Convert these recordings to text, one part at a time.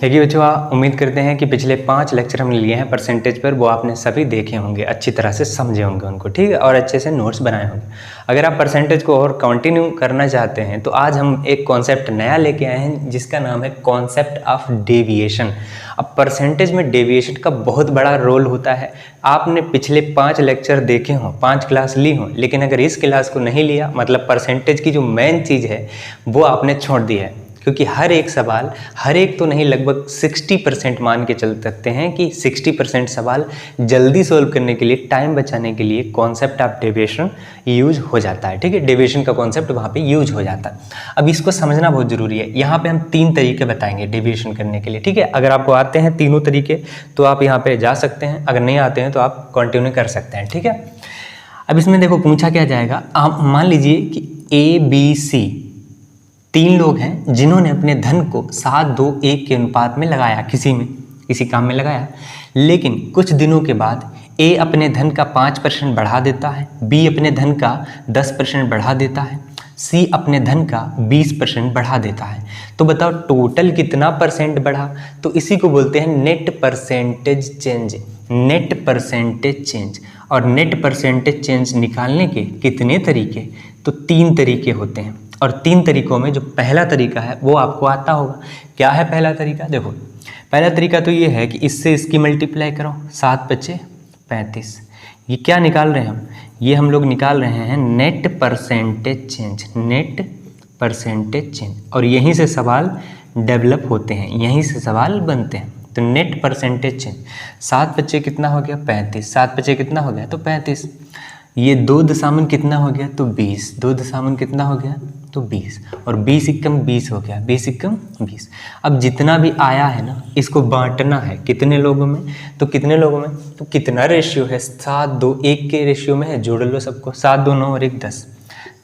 देखिए बच्चों, आप उम्मीद करते हैं कि पिछले 5 लेक्चर हमने लिए हैं परसेंटेज पर, वो आपने सभी देखे होंगे, अच्छी तरह से समझे होंगे उनको, ठीक है, और अच्छे से नोट्स बनाए होंगे। अगर आप परसेंटेज को और कंटिन्यू करना चाहते हैं तो आज हम एक कॉन्सेप्ट नया लेके आए हैं जिसका नाम है कॉन्सेप्ट ऑफ डेविएशन। अब परसेंटेज में डेविएशन का बहुत बड़ा रोल होता है। आपने पिछले 5 लेक्चर देखे हों, 5 क्लास ली हों, लेकिन अगर इस क्लास को नहीं लिया, मतलब परसेंटेज की जो मेन चीज़ है वो आपने छोड़ दी है, क्योंकि हर एक सवाल, हर एक तो नहीं, लगभग 60% मान के चल सकते हैं कि 60% सवाल जल्दी सोल्व करने के लिए, टाइम बचाने के लिए कॉन्सेप्ट ऑफ डेविएशन यूज हो जाता है। ठीक है, डेविएशन का कॉन्सेप्ट वहाँ पे यूज हो जाता है। अब इसको समझना बहुत ज़रूरी है। यहाँ पे हम 3 तरीके बताएंगे डेविएशन करने के लिए। ठीक है, अगर आपको आते हैं तीनों तरीके तो आप यहाँ पे जा सकते हैं, अगर नहीं आते हैं तो आप कंटिन्यू कर सकते हैं। ठीक है, अब इसमें देखो पूछा क्या जाएगा। आप मान लीजिए कि ABC 3 लोग हैं जिन्होंने अपने धन को 7-2-1 के अनुपात में लगाया, किसी काम में लगाया, लेकिन कुछ दिनों के बाद A अपने धन का 5% बढ़ा देता है, B अपने धन का 10% बढ़ा देता है, C अपने धन का 20% बढ़ा देता है। तो बताओ टोटल कितना परसेंट बढ़ा? तो इसी को बोलते हैं net percentage change. Net percentage change. और नेट परसेंटेज चेंज निकालने के कितने तरीके? तो 3 तरीके होते हैं, और 3 तरीकों में जो पहला तरीका है वो आपको आता होगा। क्या है पहला तरीका? देखो, पहला तरीका तो ये है कि इससे इसकी मल्टीप्लाई करो, 7×5 = 35। ये क्या निकाल रहे हैं हम? ये हम लोग निकाल रहे हैं net percentage change. Net percentage change, और यहीं से सवाल डेवलप होते हैं, यहीं से सवाल बनते हैं। तो नेट परसेंटेज चेंज, 7×5 कितना हो गया? 35। 7×5 कितना हो गया? तो 35। ये 2 दशामन कितना हो गया? तो 20। 2 दशामन कितना हो गया? तो 20। और 20 × 20 हो गया, 20 × 20। अब जितना भी आया है ना, इसको बांटना है कितने लोगों में? तो कितने लोगों में? तो कितना रेशियो है? 7-2-1 के रेशियो में है। जोड़ लो सबको, 7, 2, 9 और 1 10।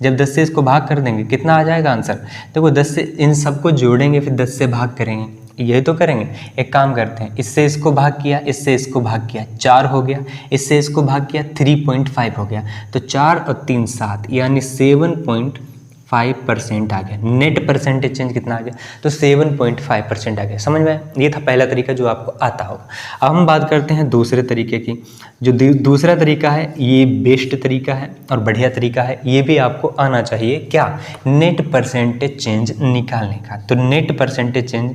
जब 10 से इसको भाग कर देंगे कितना आ जाएगा आंसर? देखो 10 से इन सबको जोड़ेंगे, फिर 10 से भाग करेंगे, यही तो करेंगे। एक काम करते हैं, इससे इसको भाग किया, इससे इसको भाग किया, 4 हो गया, इससे इसको भाग किया, 3.5 हो गया। तो 4 और 3 7, यानी 7.5% आ गया। नेट परसेंटेज चेंज कितना आ गया? तो 7.5% आ गया। समझ में? ये था पहला तरीका जो आपको आता होगा। अब हम बात करते हैं दूसरे तरीके की। जो दूसरा तरीका है ये बेस्ट तरीका है और बढ़िया तरीका है, ये भी आपको आना चाहिए। क्या? नेट परसेंटेज चेंज निकालने का। तो नेट परसेंटेज चेंज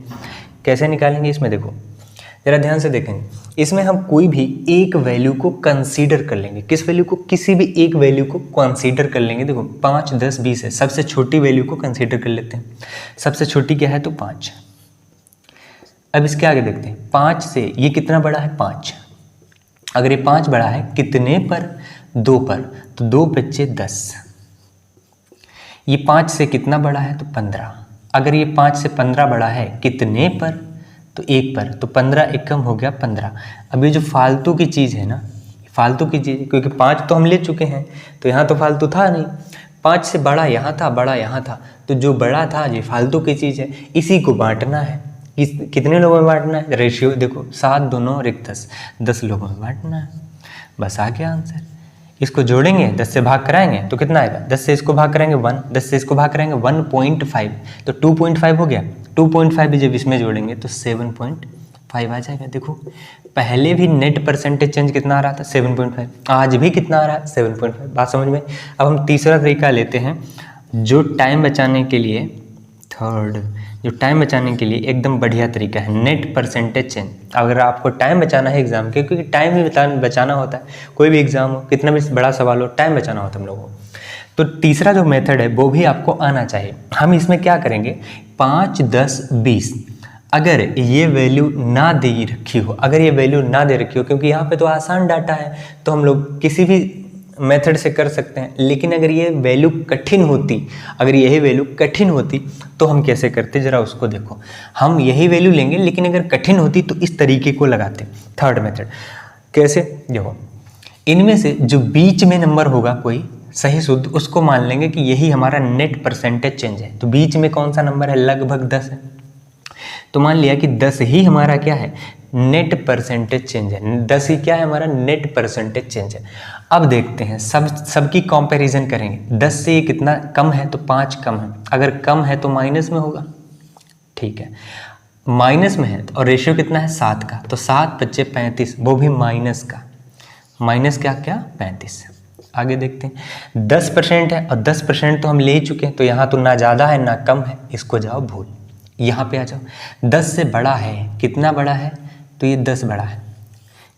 कैसे निकालेंगे? इसमें देखो जरा ध्यान से देखेंगे, इसमें हम कोई भी एक वैल्यू को कंसीडर कर लेंगे। किस वैल्यू को? किसी भी एक वैल्यू को कंसीडर कर लेंगे। देखो 5, 10, 20 है, सबसे छोटी वैल्यू को कंसीडर कर लेते हैं। सबसे छोटी क्या है? तो 5। अब इसके आगे देखते हैं, 5 से ये कितना बड़ा है? 5। अगर ये 5 बड़ा है कितने पर? 2 पर। तो 2×5 = 10। ये 5 से कितना बड़ा है? तो 15। अगर ये 5 से 15 बड़ा है कितने पर? तो 1 पर। तो 15 एकम हो गया 15। अब ये जो फालतू की चीज़ है ना, फालतू की चीज़, क्योंकि 5 तो हम ले चुके हैं तो यहाँ तो फालतू था नहीं। 5 से बड़ा यहाँ था, बड़ा यहाँ था, तो जो बड़ा था ये फालतू की चीज़ है, इसी को बांटना है। कितने लोगों में बांटना है? रेशियो देखो, 7, 2, 9 और 1 10। 10 लोगों में बांटना है, बस आ गया आंसर। इसको जोड़ेंगे, 10 से भाग कराएंगे तो कितना आएगा? 10 से इसको भाग कराएंगे 1, 10 से इसको भाग कराएंगे 1.5, तो 2.5 हो गया। 2.5 भी जब इसमें जोड़ेंगे तो 7.5 आ जाएगा। देखो पहले भी नेट परसेंटेज चेंज कितना आ रहा था? 7.5। आज भी कितना आ रहा है? 7.5। बात समझ में? अब हम तीसरा तरीका लेते हैं जो टाइम बचाने के लिए, जो टाइम बचाने के लिए एकदम बढ़िया तरीका है, नेट परसेंटेज चेंज। अगर आपको टाइम बचाना है एग्जाम के, क्योंकि टाइम ही बचाना होता है, कोई भी एग्जाम हो, कितना भी बड़ा सवाल हो, टाइम बचाना होता है हम लोगों को। तो तीसरा जो मेथड है वो भी आपको आना चाहिए। हम इसमें क्या करेंगे? 5, 10, 20 अगर ये वैल्यू ना दे रखी हो, अगर ये वैल्यू ना दे रखी हो, क्योंकि यहाँ पे तो आसान डाटा है तो हम लोग किसी भी मेथड से कर सकते हैं, लेकिन अगर ये वैल्यू कठिन होती, अगर यही वैल्यू कठिन होती तो हम कैसे करते? जरा उसको देखो। हम यही वैल्यू लेंगे, लेकिन अगर कठिन होती तो इस तरीके को लगाते। थर्ड मेथड कैसे? देखो, इनमें से जो बीच में नंबर होगा कोई सही शुद्ध, उसको मान लेंगे कि यही हमारा नेट परसेंटेज चेंज है। तो बीच में कौन सा नंबर है? लगभग 10 है, तो मान लिया कि 10 ही हमारा क्या है? नेट परसेंटेज चेंज है। 10 ही क्या है? हमारा नेट परसेंटेज चेंज है। अब देखते हैं, सबकी कंपैरिजन करेंगे। 10 से ये कितना कम है? तो 5 कम है। अगर कम है तो माइनस में होगा, ठीक है। माइनस में है और रेशियो कितना है 7 का, तो 7 बच्चे 35, वो भी माइनस का, माइनस क्या 35। आगे देखते हैं 10% है और 10% तो हम ले ही चुके हैं, तो यहाँ तो ना ज़्यादा है ना कम है, इसको जाओ भूल। यहाँ पे आ जाओ 10 से बड़ा है, कितना बड़ा है, तो ये 10 बड़ा है,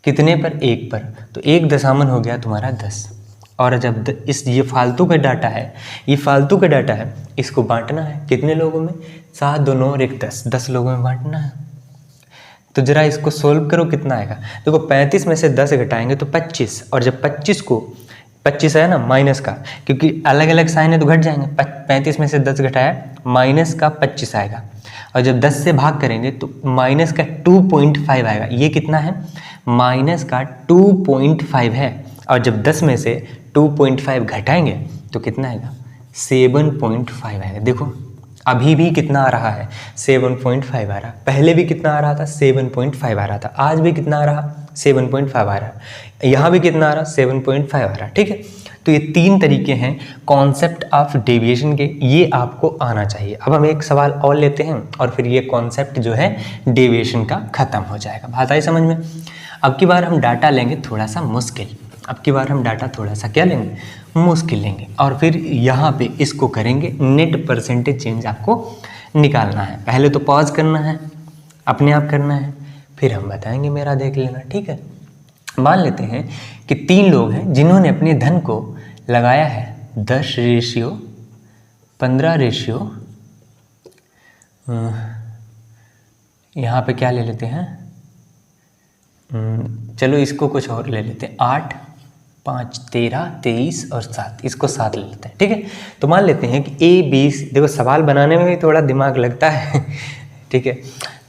कितने पर 1 पर, तो 1 दशामन हो गया तुम्हारा 10। और जब ये फालतू का डाटा है, ये फालतू का डाटा है, इसको बांटना है कितने लोगों में, 7 2 9 और 1 10, 10 लोगों में बांटना है। तो जरा इसको सोल्व करो, कितना आएगा, देखो 35 में से 10 घटाएंगे तो 25, और जब 25 को 25 है ना माइनस का, क्योंकि अलग अलग साइन है तो घट जाएंगे, 35 में से 10 घटाया माइनस का 25 आएगा, और जब 10 से भाग करेंगे तो माइनस का 2.5 आएगा। ये कितना है, माइनस का 2.5 है, और जब 10 में से 2.5 घटाएंगे तो कितना आएगा, 7.5 आएगा। देखो अभी भी कितना आ रहा है, 7.5 आ रहा, पहले भी कितना आ रहा था, 7.5 आ रहा था, आज भी कितना आ रहा, 7.5 आ रहा, यहाँ भी कितना आ रहा, 7.5 आ रहा। ठीक है, तो ये 3 तरीके हैं कॉन्सेप्ट ऑफ डेविएशन के, ये आपको आना चाहिए। अब हम एक सवाल और लेते हैं और फिर ये कॉन्सेप्ट जो है डेविएशन का ख़त्म हो जाएगा। बात आई समझ में। अब की बार हम डाटा लेंगे थोड़ा सा मुश्किल, अब की बार हम डाटा थोड़ा सा क्या लेंगे, मुश्किल लेंगे, और फिर यहाँ पे इसको करेंगे, नेट परसेंटेज चेंज आपको निकालना है। पहले तो पॉज करना है, अपने आप करना है, फिर हम बताएंगे, मेरा देख लेना। ठीक है, मान लेते हैं कि 3 लोग हैं जिन्होंने अपने धन को लगाया है 10:15, यहाँ पे क्या ले लेते हैं, चलो इसको कुछ और ले लेते हैं, 8 5 13 23 और 7, इसको 7 ले लेते हैं। ठीक है, तो मान लेते हैं कि ABC, देखो सवाल बनाने में भी थोड़ा दिमाग लगता है। ठीक है,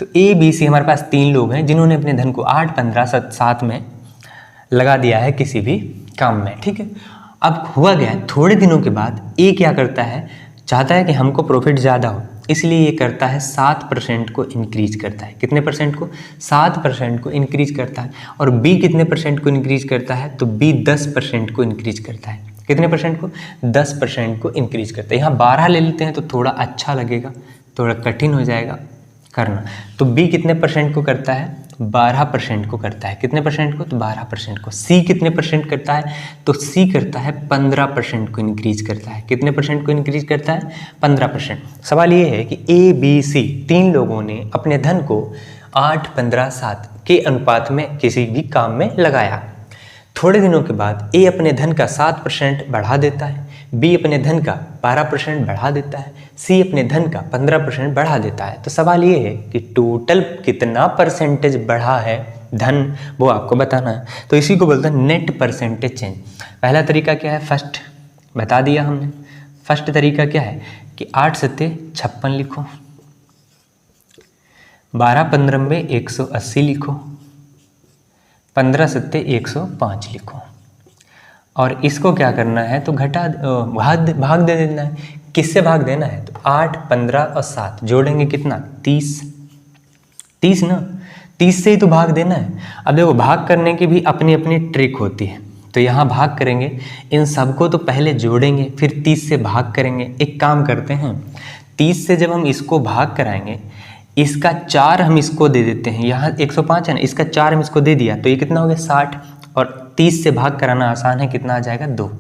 तो ABC हमारे पास 3 लोग हैं जिन्होंने अपने धन को 8 15 7 में लगा दिया है किसी भी काम में। ठीक है, अब हुआ गया थोड़े दिनों के बाद ए क्या करता है, चाहता है कि हमको प्रॉफिट ज़्यादा हो, इसलिए ये करता है 7% को इंक्रीज करता है। कितने परसेंट को, 7% को इंक्रीज करता है। और बी कितने परसेंट को इंक्रीज करता है, तो बी 10% को इंक्रीज करता है। कितने परसेंट को, 10% को इंक्रीज करता है। यहाँ 12 ले लेते हैं तो थोड़ा अच्छा लगेगा, थोड़ा कठिन हो जाएगा करना। तो बी कितने परसेंट को करता है, 12% को करता है। कितने परसेंट को, तो 12% को। सी कितने परसेंट करता है, तो सी करता है 15% को इंक्रीज करता है। कितने परसेंट को इंक्रीज करता है, 15%। सवाल ये है कि ए बी सी 3 लोगों ने अपने धन को 8 15 7 के अनुपात में किसी भी काम में लगाया। थोड़े दिनों के बाद ए अपने धन का 7% बढ़ा देता है, बी अपने धन का 12% बढ़ा देता है, सी अपने धन का 15% बढ़ा देता है। तो सवाल ये है कि टोटल कितना परसेंटेज बढ़ा है धन, वो आपको बताना है। तो इसी को बोलते हैं नेट परसेंटेज चेंज। पहला तरीका क्या है, फर्स्ट बता दिया हमने। फर्स्ट तरीका क्या है कि 8 सत्ते 56 लिखो, 12 15 180 लिखो, 15 सत्ते 105 लिखो, और इसको क्या करना है तो भाग दे देना है। किससे भाग देना है, तो 8 15 और 7 जोड़ेंगे कितना, 30 ना, 30 से ही तो भाग देना है। अब देखो भाग करने की भी अपनी अपनी ट्रिक होती है। तो यहाँ भाग करेंगे, इन सबको तो पहले जोड़ेंगे, फिर 30 से भाग करेंगे। एक काम करते हैं, 30 से जब हम इसको भाग कराएंगे, इसका 4 हम इसको दे देते हैं। यहाँ 105 है ना, इसका 4 हम इसको दे दिया तो ये कितना हो गया 60, और 30 से भाग कराना आसान है, कितना आ जाएगा 2।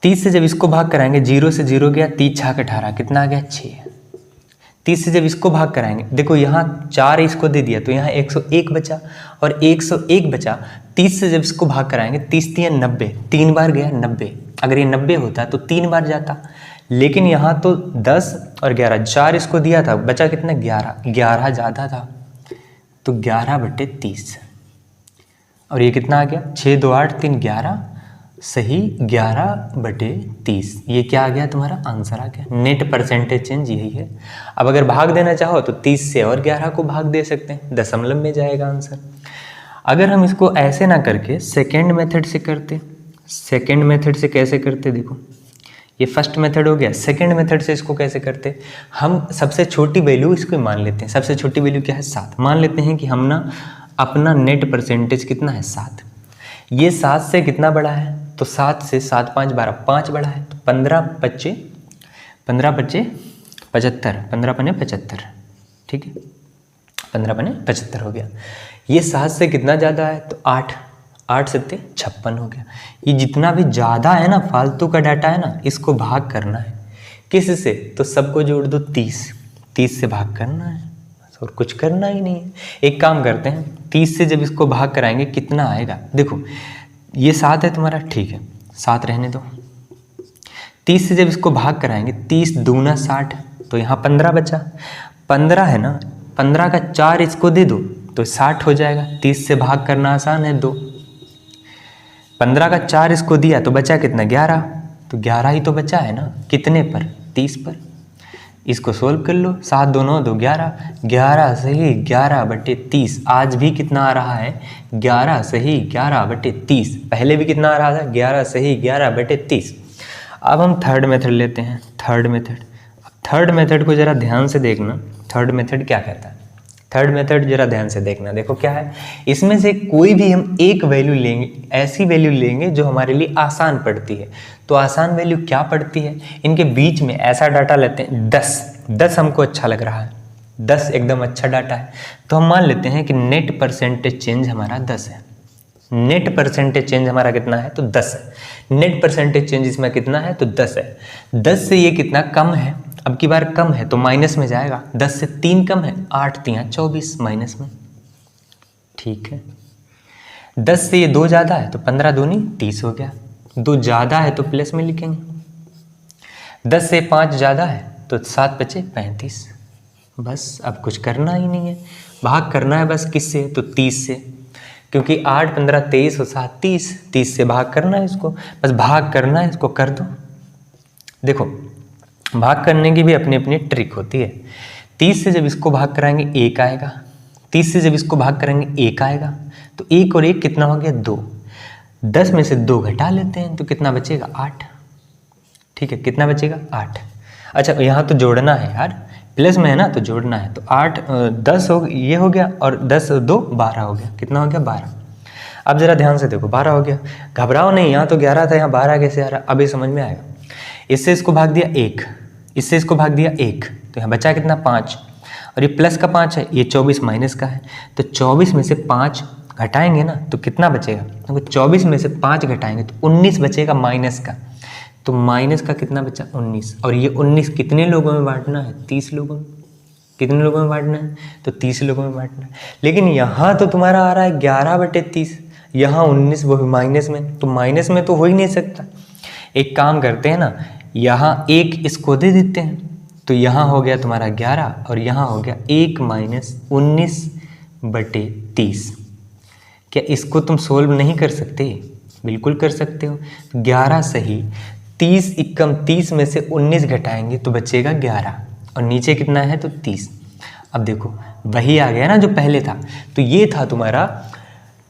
30 से जब इसको भाग कराएंगे, 0 से 0 गया, 3 6 18, कितना आ गया 6। 30 से जब इसको भाग कराएंगे, देखो यहाँ 4 इसको दे दिया तो यहाँ 101 बचा, और 101 बचा। 30 से जब इसको भाग कराएंगे, 30 3 90, 3 बार गया 90। अगर ये 90 होता तो 3 बार जाता, लेकिन यहाँ तो 10 और 11, 4 इसको दिया था, बचा कितना 11 ज़्यादा था, तो 11/30, और ये कितना आ गया 6 2 8 3 11, सही 11/30। ये क्या आ गया तुम्हारा आंसर आ गया। नेट परसेंटेज चेंज यही है। अब अगर भाग देना चाहो तो 30 से और 11 को भाग दे सकते हैं, दशमलव में जाएगा आंसर। अगर हम इसको ऐसे ना करके सेकेंड मेथड से करते, सेकेंड मेथड से कैसे करते, देखो ये फर्स्ट मेथड हो गया, सेकेंड मेथड से इसको कैसे करते, हम सबसे छोटी वैल्यू इसको मान लेते हैं। सबसे छोटी वैल्यू क्या है 7, मान लेते हैं कि हम ना अपना नेट परसेंटेज कितना है 7, ये 7 से कितना बड़ा है, तो 7 से 7 5 12, 5 बड़ा है, तो 15 25 75, 15 5 75, ठीक है, 15 बने 75 हो गया। ये 7 से कितना ज़्यादा है तो 8, 8 से 56 हो गया। ये जितना भी ज़्यादा है ना फालतू का डाटा है ना, इसको भाग करना है किस से, तो सबको जोड़ दो 30, 30 से भाग करना है, और कुछ करना ही नहीं है। एक काम करते हैं, 30 से जब इसको भाग कराएंगे कितना आएगा, देखो ये 7 है तुम्हारा, ठीक है 7 रहने दो। 30 से जब इसको भाग कराएंगे, 30 दूना 60, तो यहाँ 15 बचा, 15 है ना, 15 का 4 इसको दे दो तो 60 हो जाएगा। 30 से भाग करना आसान है, 2, 15 का 4 इसको दिया तो बचा कितना 11, तो 11 ही तो बचा है ना, कितने पर 30 पर। इसको सोल्व कर लो, 7 2 9 2 11, 11 सही 11/30। आज भी कितना आ रहा है 11 सही 11/30। पहले भी कितना आ रहा था 11 सही 11/30। अब हम थर्ड मेथड लेते हैं, थर्ड मेथड। थर्ड मेथड को ज़रा ध्यान से देखना, थर्ड मेथड क्या कहता है। थर्ड मेथड जरा ध्यान से देखना, देखो क्या है, इसमें से कोई भी हम एक वैल्यू लेंगे, ऐसी वैल्यू लेंगे जो हमारे लिए आसान पड़ती है। तो आसान वैल्यू क्या पड़ती है, इनके बीच में ऐसा डाटा लेते हैं 10 हमको अच्छा लग रहा है, 10 एकदम अच्छा डाटा है, तो हम मान लेते हैं कि नेट परसेंटेज चेंज हमारा 10 है। नेट परसेंटेज चेंज हमारा कितना है तो 10 है। नेट परसेंटेज चेंज इसमें कितना है तो 10 है। 10 से ये कितना कम है, अब की बार कम है तो माइनस में जाएगा। 10 से 3 कम है, 8 3 24 माइनस में, ठीक है। 10 से ये 2 ज़्यादा है तो 15 दूनी 30 हो गया। 2 ज़्यादा है तो प्लस में लिखेंगे। 10 से 5 ज़्यादा है तो 7 बचे 35। बस अब कुछ करना ही नहीं है, भाग करना है बस किससे तो 30 से, क्योंकि 8 15 23 और 7 30, 30 से भाग करना है इसको, बस भाग करना है इसको, कर दो। देखो भाग करने की भी अपनी अपनी ट्रिक होती है। 30 से जब इसको भाग कराएंगे 1 आएगा, 30 से जब इसको भाग कराएंगे 1 आएगा, तो 1 और 1 कितना हो गया 2। 10 में से 2 घटा लेते हैं तो कितना बचेगा 8, ठीक है, कितना बचेगा 8। अच्छा यहाँ तो जोड़ना है यार, प्लस में है ना तो जोड़ना है, तो 8 10 हो ये हो गया, और 10 2 12 हो गया, कितना हो गया 12। अब जरा ध्यान से देखो 12 हो गया, घबराओ नहीं, यहाँ तो 11 था, यहाँ 12 कैसे आ रहा, अब ये समझ में आएगा। इससे इसको भाग दिया 1, इससे इसको भाग दिया 1, तो यहाँ बचा कितना 5, और ये प्लस का 5 है, ये 24 माइनस का है, तो 24 में से 5 घटाएंगे ना तो कितना बचेगा, तो 24 में से 5 घटाएंगे तो 19 बचेगा माइनस का, तो माइनस का कितना बचा 19, और ये 19 कितने लोगों में बांटना है 30 लोगों में। कितने लोगों में बांटना है तो 30 लोगों में बांटना है। लेकिन यहाँ तो तुम्हारा आ रहा है 11/30, यहाँ 19 वो भी माइनस में, तो माइनस में तो हो ही नहीं सकता। एक काम करते हैं ना, यहाँ 1 इसको दे देते हैं, तो यहाँ हो गया तुम्हारा 11, और यहाँ हो गया 1 माइनस 19/30। क्या इसको तुम सोल्व नहीं कर सकते, बिल्कुल कर सकते हो। 11 सही 30 एकम 30 में से 19 घटाएंगे तो बचेगा 11, और नीचे कितना है तो 30। अब देखो वही आ गया ना जो पहले था, तो ये था तुम्हारा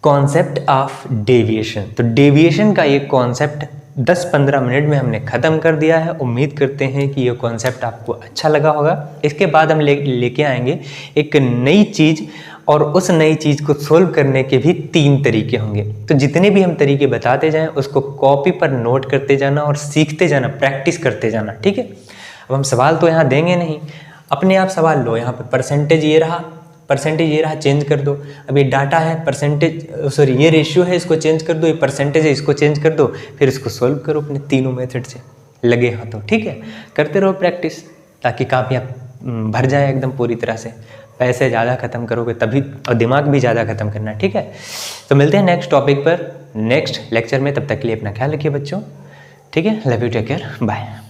कॉन्सेप्ट ऑफ डेविएशन। तो डेविएशन का ये कॉन्सेप्ट 10-15 मिनट में हमने ख़त्म कर दिया है। उम्मीद करते हैं कि ये कॉन्सेप्ट आपको अच्छा लगा होगा। इसके बाद हम लेके आएंगे एक नई चीज़, और उस नई चीज़ को सोल्व करने के भी 3 तरीके होंगे। तो जितने भी हम तरीके बताते जाएं उसको कॉपी पर नोट करते जाना और सीखते जाना, प्रैक्टिस करते जाना, ठीक है। अब हम सवाल तो यहाँ देंगे नहीं, अपने आप सवाल लो। यहाँ पर परसेंटेज ये रहा, चेंज कर दो। अब ये डाटा है परसेंटेज, सॉरी ये रेशियो है, इसको चेंज कर दो, ये परसेंटेज है, इसको चेंज कर दो, फिर इसको सोल्व करो अपने तीनों मेथड से लगे हाथों, ठीक है। करते रहो प्रैक्टिस, ताकि काफ़ी भर जाए एकदम पूरी तरह से। पैसे ज़्यादा खत्म करोगे तभी, और दिमाग भी ज़्यादा खत्म करना, ठीक है। तो मिलते हैं नेक्स्ट टॉपिक पर नेक्स्ट लेक्चर में, तब तक के लिए अपना ख्याल रखिए बच्चों, ठीक है। Love you, take care, bye.